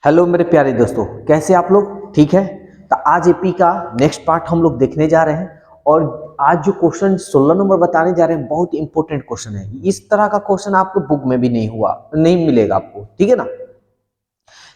Hello मेरे प्यारे दोस्तों, कैसे आप लोग? ठीक है। तो आज एपी का नेक्स्ट पार्ट हम लोग देखने जा रहे हैं। और आज जो क्वेश्चन 16 नंबर बताने जा रहे हैं बहुत इंपॉर्टेंट क्वेश्चन है। इस तरह का क्वेश्चन आपको बुक में भी नहीं मिलेगा आपको, ठीक है ना।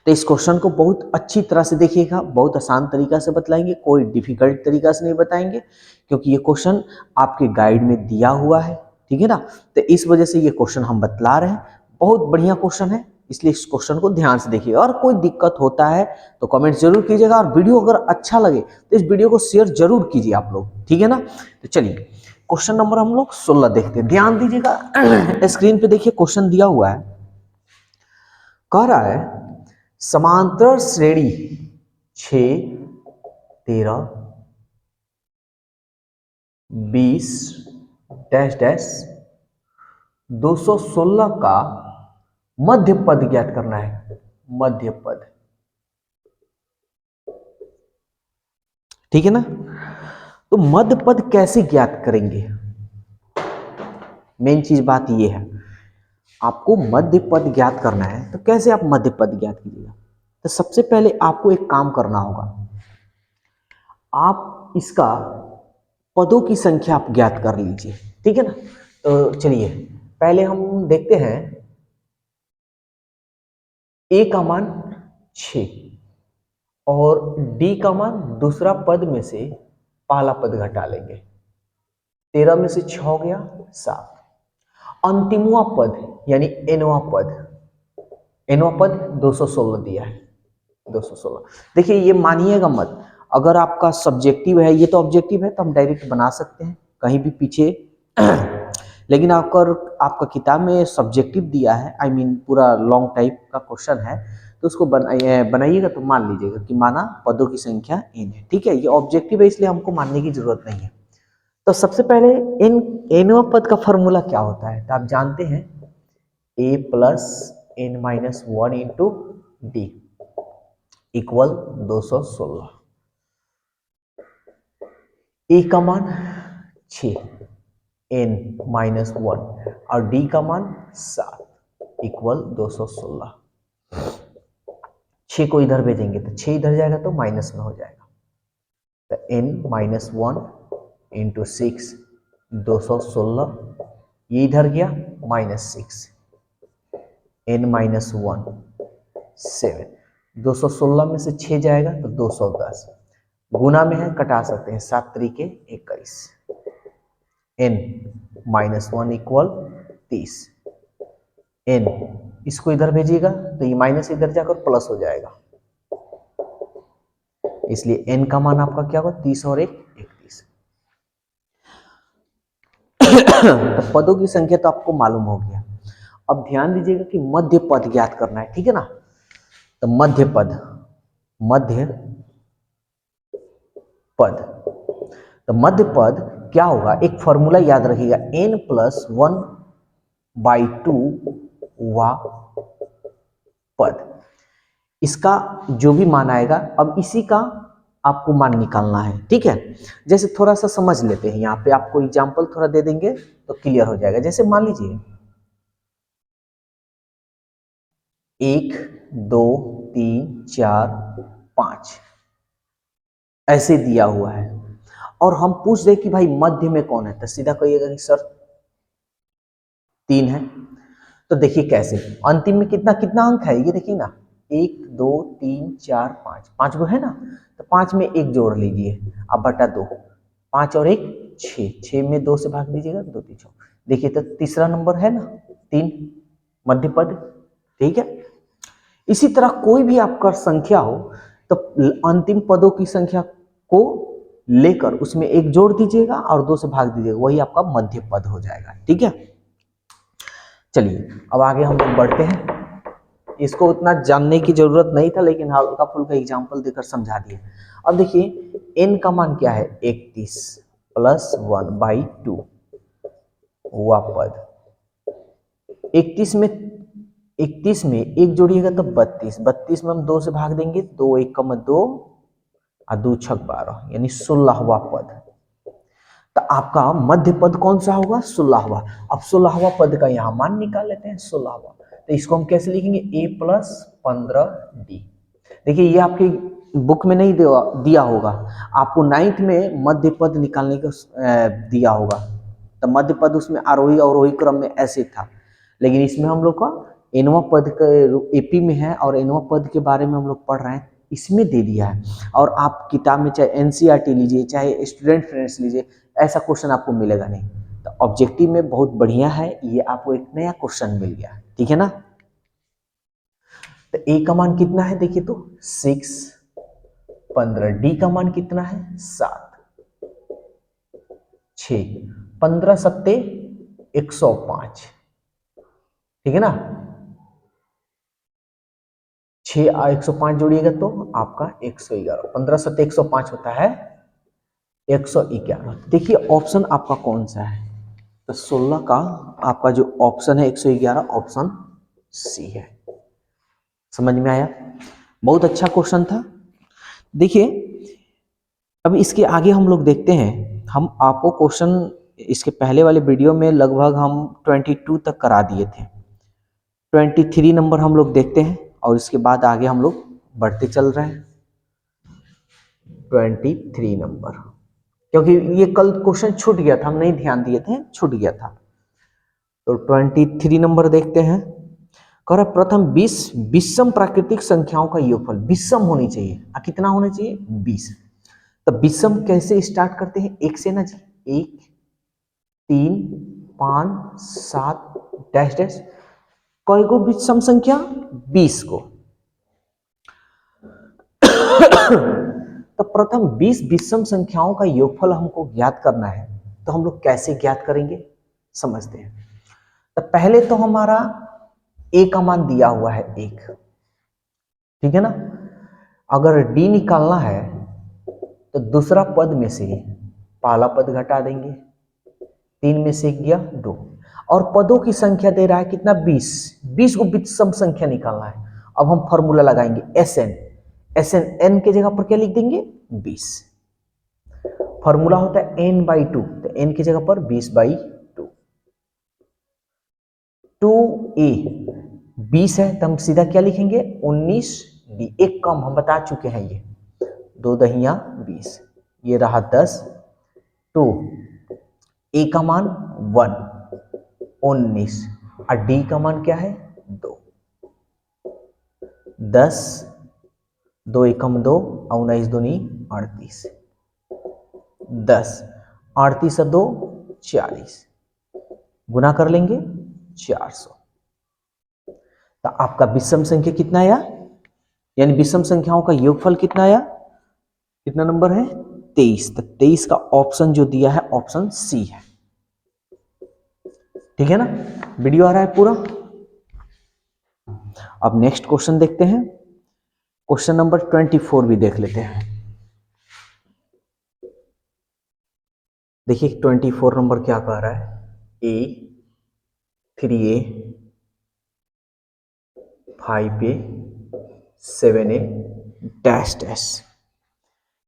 तो इस क्वेश्चन को बहुत अच्छी तरह से देखिएगा, बहुत आसान तरीका से बतलाएंगे, कोई डिफिकल्ट तरीका से नहीं बताएंगे, क्योंकि ये क्वेश्चन आपके गाइड में दिया हुआ है, ठीक है ना। तो इस वजह से ये क्वेश्चन हम बतला रहे हैं। बहुत बढ़िया क्वेश्चन है, इसलिए इस क्वेश्चन को ध्यान से देखिए। और कोई दिक्कत होता है तो कमेंट जरूर कीजिएगा, और वीडियो अगर अच्छा लगे तो इस वीडियो को शेयर जरूर कीजिए आप लोग, ठीक है ना। तो चलिए क्वेश्चन नंबर हम लोग 16 देखते हैं, ध्यान दीजिएगा। स्क्रीन पे देखिए क्वेश्चन दिया हुआ है, कह रहा है समांतर श्रेणी 6, 13, 20 डैश डैश 216 का मध्य पद ज्ञात करना है। मध्य पद, ठीक है ना। तो मध्य पद कैसे ज्ञात करेंगे? मेन चीज बात ये है, आपको मध्य पद ज्ञात करना है तो कैसे आप मध्य पद ज्ञात कीजिएगा? तो सबसे पहले आपको एक काम करना होगा, आप इसका पदों की संख्या आप ज्ञात कर लीजिए, ठीक है ना। तो चलिए पहले हम देखते हैं ए का मान 6 और डी का मान दूसरा पद में से पहला पद घटा लेंगे। 13 में से 6 गया 7। अंतिमवा पद यानी एनवा पद 216 दिया है। 216 देखिए, ये मानिएगा मत, अगर आपका सब्जेक्टिव है, ये तो ऑब्जेक्टिव है तो हम डायरेक्ट बना सकते हैं कहीं भी पीछे। लेकिन आपका किताब में सब्जेक्टिव दिया है, आई मीन पूरा लॉन्ग टाइप का क्वेश्चन है, तो उसको बनाइएगा तो मान लीजिएगा कि माना पदों की संख्या n है, ठीक है। ये ऑब्जेक्टिव है इसलिए हमको मानने की जरूरत नहीं है। तो सबसे पहले एनवा पद का फॉर्मूला क्या होता है, तो आप जानते हैं a plus n minus 1 into D equal 216। ए का मान 6, n माइनस 1 और d का मान 7 इक्वल 216। 6 को इधर भेजेंगे तो 6 इधर जाएगा तो माइनस में हो जाएगा, तो n माइनस 1 इंटू 6 216, ये इधर गया -6, n माइनस 1 7, 216 में से 6 जाएगा तो 210, गुना में है कटा सकते हैं, 7 तरीके 21, n माइनस 1 इक्वल 30। n इसको इधर भेजिएगा तो ये माइनस इधर जाकर प्लस हो जाएगा, इसलिए n का मान आपका क्या होगा 30 और 1 31। तो पदों की संख्या तो आपको मालूम हो गया। अब ध्यान दीजिएगा कि मध्य पद ज्ञात करना है, ठीक है ना। तो मध्य पद तो मध्य पद क्या होगा, एक फॉर्मूला याद रखिएगा, n प्लस 1/2 वा पद, इसका जो भी मान आएगा, अब इसी का आपको मान निकालना है, ठीक है। जैसे थोड़ा सा समझ लेते हैं, यहाँ पे आपको एग्जांपल थोड़ा दे देंगे तो क्लियर हो जाएगा। जैसे मान लीजिए 1 2 3 4 5 ऐसे दिया हुआ है, और हम पूछ रहे कि भाई मध्य में कौन है, तो सीधा कहिएगा कि सर 3 है। तो देखिए कैसे, अंतिम में कितना कितना अंक है ये देखिए ना, 1 2 3 4 5, 5 गो है ना, तो 5 में 1 जोड़ लीजिए, अब बटा 2, 5 और 1 6, 6 में 2 से भाग दीजिएगा 2 3 6, देखिए तो तीसरा नंबर है ना 3 मध्य पद, ठीक है। इसी तरह कोई भी आपका संख्या हो तो अंतिम पदों की संख्या को लेकर उसमें 1 जोड़ दीजिएगा और 2 से भाग दीजिएगा, वही आपका मध्य पद हो जाएगा, ठीक है। चलिए अब आगे हम लोग बढ़ते हैं। इसको उतना जानने की जरूरत नहीं था, लेकिन हल्का फुल्का एग्जांपल देकर समझा दिए। अब देखिए n का मान क्या है, 31 प्लस 1/2 हुआ पद। 31 में 1 जोड़िएगा तो 32, 32 में हम 2 से भाग देंगे, 2 1 कम 2 और 2 6 12 यानी 16वां पद। तो आपका मध्य पद कौन सा होगा, 16वां। अब 16वां पद का यहां मान निकाल लेते हैं, 16वां। तो इसको हम कैसे लिखेंगे, a प्लस 15d देखिए ये आपकी बुक में नहीं दिया होगा, आपको 9th में मध्य पद निकालने का दिया होगा। तो मध्य पद उसमें आरोही अवरोही क्रम में ऐसे था, लेकिन इसमें हम लोग का एनवा पद का एपी में है और एनवा पद के बारे में हम लोग पढ़ रहे हैं, इसमें दे दिया है। और आप किताब में चाहे एनसीईआरटी लीजिए चाहे स्टूडेंट फ्रेंड्स लीजिए, ऐसा क्वेश्चन आपको मिलेगा नहीं। तो ऑब्जेक्टिव में बहुत बढ़िया है, ये आपको एक नया क्वेश्चन मिल गया, ठीक है ना। तो ए का मान कितना है देखिए तो 6, 15, डी का मान कितना है 7, 6, 15 सत्ते 105, ठीक है ना। 6 105 जोड़िएगा तो आपका 111, 15 सत्ते 105 होता है 111। देखिए ऑप्शन आपका कौन सा है, तो 16 का आपका जो ऑप्शन है 111 ऑप्शन सी है। समझ में आया, बहुत अच्छा क्वेश्चन था। देखिए अब इसके आगे हम लोग देखते हैं, हम आपको क्वेश्चन इसके पहले वाले वीडियो में लगभग हम 22 तक करा दिए थे। 23 नंबर हम लोग देखते हैं और इसके बाद आगे हम लोग बढ़ते चल रहे हैं। 23 नंबर, क्योंकि ये कल क्वेश्चन छूट गया था, हम नहीं ध्यान दिए थे, छूट गया था। तो 23 नंबर देखते हैं। कह रहा प्रथम 20 विषम प्राकृतिक संख्याओं का योगफल विषम होनी चाहिए। कितना होना चाहिए 20। तो विषम कैसे स्टार्ट करते हैं, एक से ना जी, 1 3 5 7 डैश डैश, कई को विषम संख्या 20 को। तो प्रथम 20 विषम संख्याओं का योगफल हमको ज्ञात करना है, तो हम लोग कैसे ज्ञात करेंगे समझते हैं। तो पहले तो हमारा ए का मान दिया हुआ है 1, ठीक है ना। अगर डी निकालना है तो दूसरा पद में से पहला पद घटा देंगे, 3 में से 1 गया 2, और पदों की संख्या दे रहा है कितना 20, 20 को विषम संख्या निकालना है। अब हम फॉर्मूला लगाएंगे एसएन, एसएन एन के जगह पर क्या लिख देंगे 20। फॉर्मूला होता है n/2, तो n की जगह पर 20/2। 2a 20 है तो हम सीधा क्या लिखेंगे 19d, एक कम हम बता चुके हैं, ये 2 दहिया 20, ये रहा 10। तो ए का मान 1 19 और डी का मान क्या है 2, 10 2 एकम 2 और 19 दूनी 38, 10 38 से 2 40, गुना कर लेंगे 400। तो आपका विषम संख्या कितना आया, यानी विषम संख्याओं का योगफल कितना आया, कितना नंबर है 23। तो 23 का ऑप्शन जो दिया है ऑप्शन सी है, ठीक है ना। वीडियो आ रहा है पूरा। अब नेक्स्ट क्वेश्चन देखते हैं, क्वेश्चन नंबर 24 भी देख लेते हैं। देखिए 24 नंबर क्या कह रहा है, a 3a 5a 7a dash dash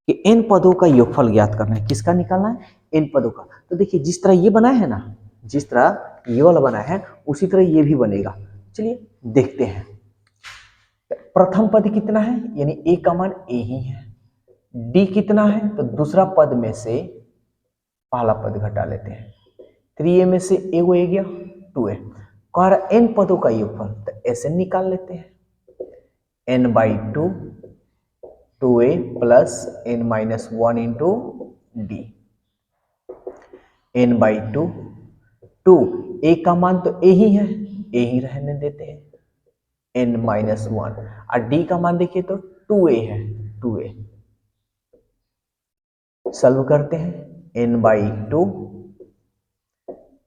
कि n पदों का योगफल ज्ञात करना है। किसका निकालना है, n पदों का। तो देखिए जिस तरह ये बना है ना, जिस तरह ये वाला बना है उसी तरह ये भी बनेगा। चलिए देखते हैं। प्रथम पद कितना है, यानी a का मान a ही है। d कितना है, तो दूसरा पद में से पहला पद घटा लेते हैं। 3a में से a गया 2a, कह रहा n पदों का योगफल, तो Sn निकाल लेते हैं। n/2 2a plus n-1 into D, n/2 2 a का मान तो a ही है, a ही रहने देते हैं, n-1 और d का मान देखिए तो 2a है, 2a सॉल्व करते हैं। n/2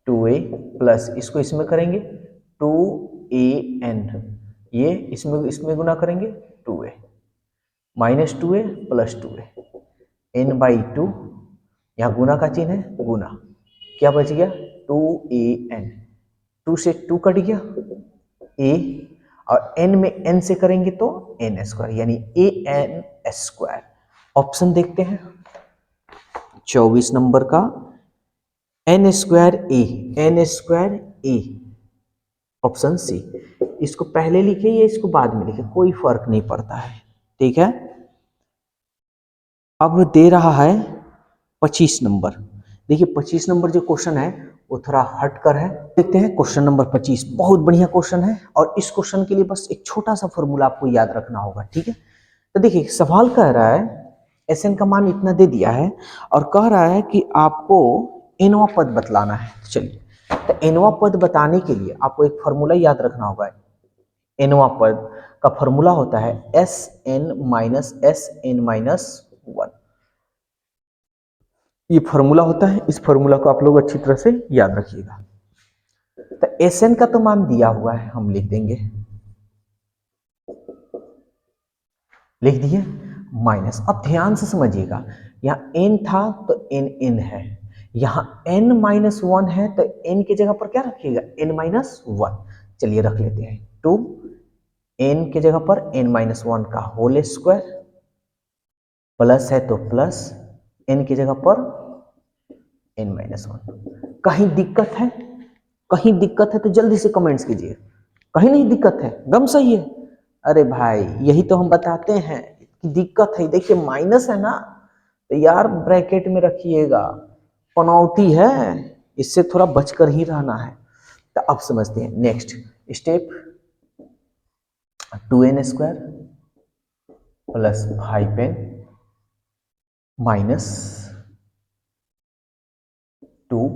2a प्लस इसको इसमें करेंगे 2an, ये इसमें गुना करेंगे 2a minus 2a plus 2a, n/2 यहाँ गुना का चिन्ह है, गुना क्या बच गया 2an, 2 से 2 कट गया a, और n में n से करेंगे तो n², यानी an²। ऑप्शन देखते हैं 24 नंबर का n²a ऑप्शन सी। इसको पहले लिखे या इसको बाद में लिखे कोई फर्क नहीं पड़ता है, ठीक है। अब दे रहा है 25 नंबर। देखिए 25 नंबर जो क्वेश्चन है वो थोड़ा हटकर है। देखते हैं क्वेश्चन नंबर 25, बहुत बढ़िया क्वेश्चन है और इस क्वेश्चन के लिए बस एक छोटा सा फॉर्मूला आपको याद रखना होगा, ठीक है। तो देखिए सवाल कह रहा है Sn का मान इतना दे दिया है और कह रहा है कि आपको nवां पद बतलाना है। चलिए, तो nवां पद बताने के लिए आपको एक फॉर्मूला याद रखना होगा। nवां पद का फॉर्मूला होता है Sn माइनस Sn-1। ये फॉर्मूला होता है, इस फॉर्मूला को आप लोग अच्छी तरह से याद रखिएगा। तो Sn का तो मान दिया हुआ है, हम लिख देंगे, लिख दिए माइनस। अब ध्यान से समझिएगा, यहाँ n था तो n है, यहाँ n-1 है तो n की जगह पर क्या रखिएगा, n-1। चलिए रख लेते हैं 2, n की जगह पर n-1 का होल स्क्वायर, प्लस है तो प्लस n की जगह पर n-1। कहीं दिक्कत है, कहीं दिक्कत है तो जल्दी से कमेंट्स कीजिए। कहीं नहीं दिक्कत है, गम सही है। अरे भाई यही तो हम बताते हैं कि दिक्कत है। देखिए माइनस है ना, तो यार ब्रैकेट में रखिएगा, पनौती है, इससे थोड़ा बचकर ही रहना है। तो अब समझते हैं next step. 2n² plus 5n minus 2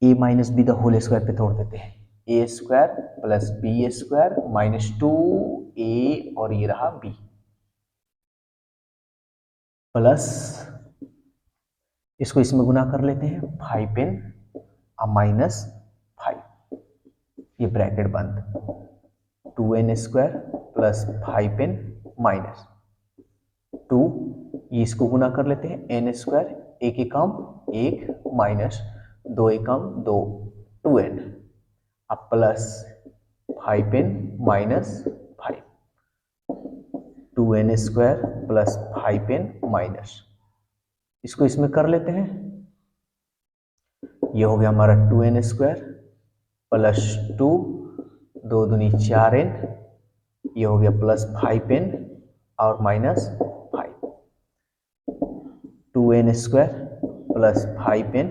a minus B the whole square पे तोड़ देते हैं, a² plus b² minus 2a और ये रहा b प्लस इसको इसमें गुना कर लेते हैं 5n माइनस 5, ये ब्रैकेट बंद, 2n² प्लस 5n माइनस 2, ये इसको गुना कर लेते हैं n², एक एकम 1 माइनस 2 एकम 2, 2n, अब plus 5n minus 5, 2n² plus 5n minus, इसको इसमें कर लेते हैं, ये हो गया हमारा 2n² प्लस 2, 2 दूनी 4n, ये हो गया प्लस 5n और माइनस 5, 2n² प्लस 5n।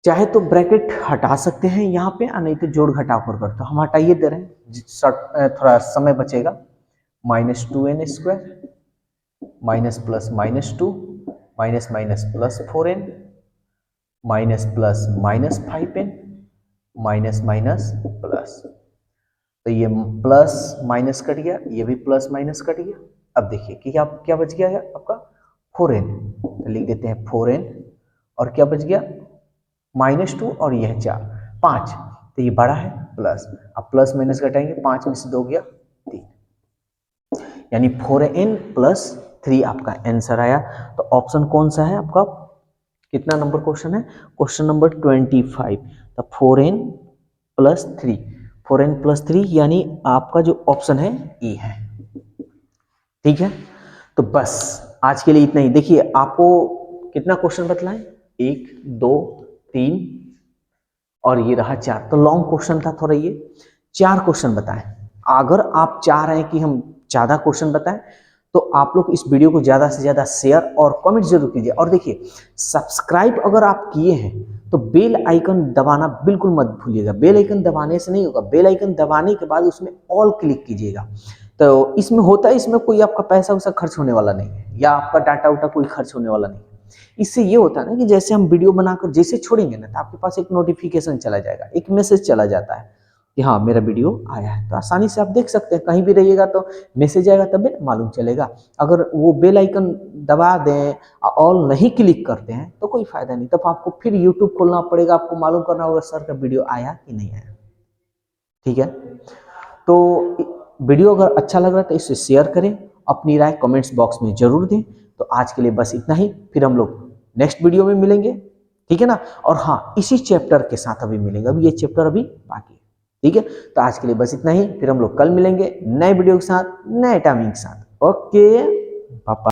चाहे तो ब्रैकेट हटा सकते हैं यहाँ पे, नहीं तो जोड़ घटाव कर तो हम हटाइए दे रहे हैं, थोड़ा समय बचेगा। Minus 2n² minus plus minus 2 minus minus plus 4n minus plus minus 5n minus minus plus, तो ये प्लस माइनस कट गया, ये भी प्लस माइनस कट गया। अब देखिए कि क्या बच गया है आपका 4n, तो लिख देते हैं 4n और क्या बच गया -2 और यह 4 5, तो ये बड़ा है प्लस, अब प्लस माइनस घटाएंगे 5 में से 2 गया 3, यानी 4n प्लस 3 आपका आंसर आया। तो ऑप्शन कौन सा है आपका, कितना नंबर क्वेश्चन है, क्वेश्चन नंबर 25। तो 4n प्लस 3, 4n प्लस 3 यानी आपका जो ऑप्शन है ए है, ठीक है। तो बस आज के लिए इतना ही। देखिए आपको कितना क्वेश्चन बतलाएं, 1 2 3 और ये रहा 4, तो लॉन्ग क्वेश्चन था थोड़ा, ये 4 क्वेश्चन बताएं। अगर आप चाह रहे हैं कि हम ज्यादा क्वेश्चन बताएं तो आप लोग इस वीडियो को ज्यादा से ज्यादा शेयर और कमेंट जरूर कीजिए। और देखिए सब्सक्राइब अगर आप किए हैं तो बेल आइकन दबाना बिल्कुल मत भूलिएगा। बेल आइकन दबाने से नहीं होगा, बेल आइकन दबाने के बाद उसमें ऑल क्लिक कीजिएगा। तो इसमें होता है, इसमें कोई आपका पैसा वैसा खर्च होने वाला नहीं है, या आपका डाटा उटा कोई खर्च होने वाला नहीं है। इससे ये होता है ना कि जैसे हम वीडियो बनाकर जैसे छोड़ेंगे ना, तो आपके पास एक नोटिफिकेशन चला जाएगा, एक मैसेज चला जाता है कि हाँ मेरा वीडियो आया है, तो आसानी से आप देख सकते हैं। कहीं भी रहिएगा तो मैसेज आएगा तभी मालूम चलेगा। अगर वो बेल आइकन दबा दें, ऑल नहीं क्लिक करते हैं तो कोई फायदा नहीं, तब आपको फिर यूट्यूब खोलना पड़ेगा, आपको मालूम करना होगा सर का वीडियो आया कि नहीं आया, ठीक है। तो वीडियो अगर अच्छा लग रहा है तो इसे शेयर करें, अपनी राय कमेंट्स बॉक्स में जरूर दें। तो आज के लिए बस इतना ही, फिर हम लोग नेक्स्ट वीडियो में मिलेंगे, ठीक है ना। और हाँ इसी चैप्टर के साथ अभी मिलेंगे, अभी ये चैप्टर अभी बाकी है, ठीक है। तो आज के लिए बस इतना ही, फिर हम लोग कल मिलेंगे नए वीडियो के साथ, नए टाइमिंग के साथ। ओके पापा।